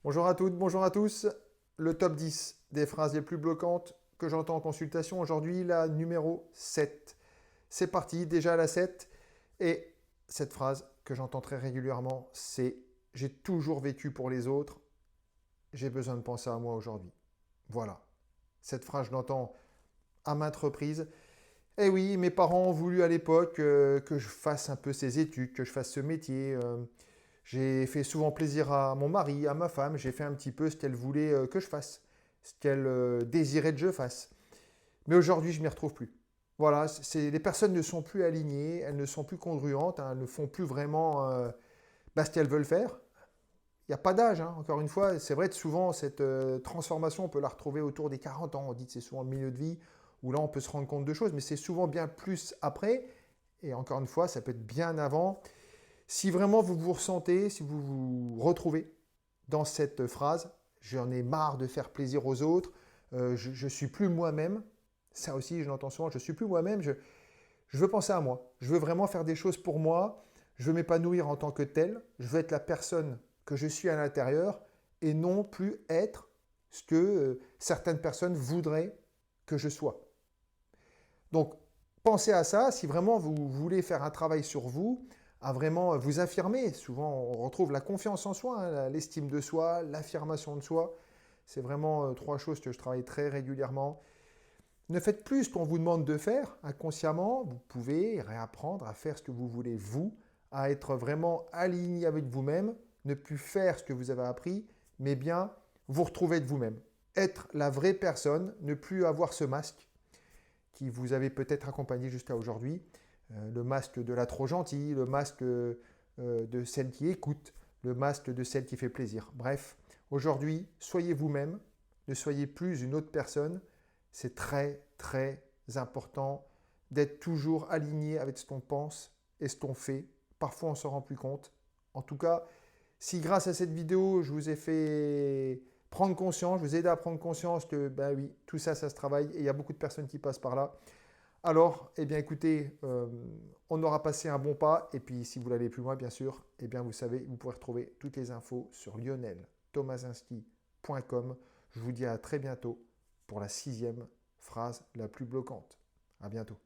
Bonjour à toutes, bonjour à tous. Le top 10 des phrases les plus bloquantes que j'entends en consultation. Aujourd'hui, la numéro 7. C'est parti, déjà la 7. Et cette phrase que j'entends très régulièrement, c'est j'ai toujours vécu pour les autres, j'ai besoin de penser à moi aujourd'hui. Voilà. Cette phrase, je l'entends à maintes reprises. Eh oui, mes parents ont voulu à l'époque que je fasse un peu ces études, que je fasse ce métier. J'ai fait souvent plaisir à mon mari, à ma femme. J'ai fait un petit peu ce qu'elle voulait que je fasse, ce qu'elle désirait que je fasse. Mais aujourd'hui, je m'y retrouve plus. Voilà, les personnes ne sont plus alignées, elles ne sont plus congruentes, hein, elles ne font plus vraiment ce qu'elles veulent faire. Il n'y a pas d'âge, hein, encore une fois. C'est vrai que souvent, cette transformation, on peut la retrouver autour des 40 ans. On dit que c'est souvent le milieu de vie où là, on peut se rendre compte de choses, mais c'est souvent bien plus après. Et encore une fois, ça peut être bien avant. Si vraiment vous vous ressentez, si vous vous retrouvez dans cette phrase, j'en ai marre de faire plaisir aux autres, je ne suis plus moi-même, ça aussi je l'entends souvent, je ne suis plus moi-même, je veux penser à moi, je veux vraiment faire des choses pour moi, je veux m'épanouir en tant que tel, je veux être la personne que je suis à l'intérieur et non plus être ce que certaines personnes voudraient que je sois. Donc, pensez à ça si vraiment vous voulez faire un travail sur vous, à vraiment vous affirmer. Souvent, on retrouve la confiance en soi, hein, l'estime de soi, l'affirmation de soi. C'est vraiment trois choses que je travaille très régulièrement. Ne faites plus ce qu'on vous demande de faire inconsciemment. Vous pouvez réapprendre à faire ce que vous voulez vous, à être vraiment aligné avec vous-même, ne plus faire ce que vous avez appris, mais bien vous retrouver de vous-même. Être la vraie personne, ne plus avoir ce masque qui vous avez peut-être accompagné jusqu'à aujourd'hui. Le masque de la trop gentille, le masque de celle qui écoute, le masque de celle qui fait plaisir. Bref, aujourd'hui, soyez vous-même, ne soyez plus une autre personne. C'est très, très important d'être toujours aligné avec ce qu'on pense et ce qu'on fait. Parfois, on ne s'en rend plus compte. En tout cas, si grâce à cette vidéo, je vous ai fait prendre conscience, je vous ai aidé à prendre conscience que, ben oui, tout ça, ça se travaille et il y a beaucoup de personnes qui passent par là. Alors, eh bien écoutez, on aura passé un bon pas et puis si vous voulez aller plus loin, bien sûr, eh bien vous savez, vous pourrez retrouver toutes les infos sur lioneltomasinski.com. Je vous dis à très bientôt pour la 6e phrase la plus bloquante. À bientôt.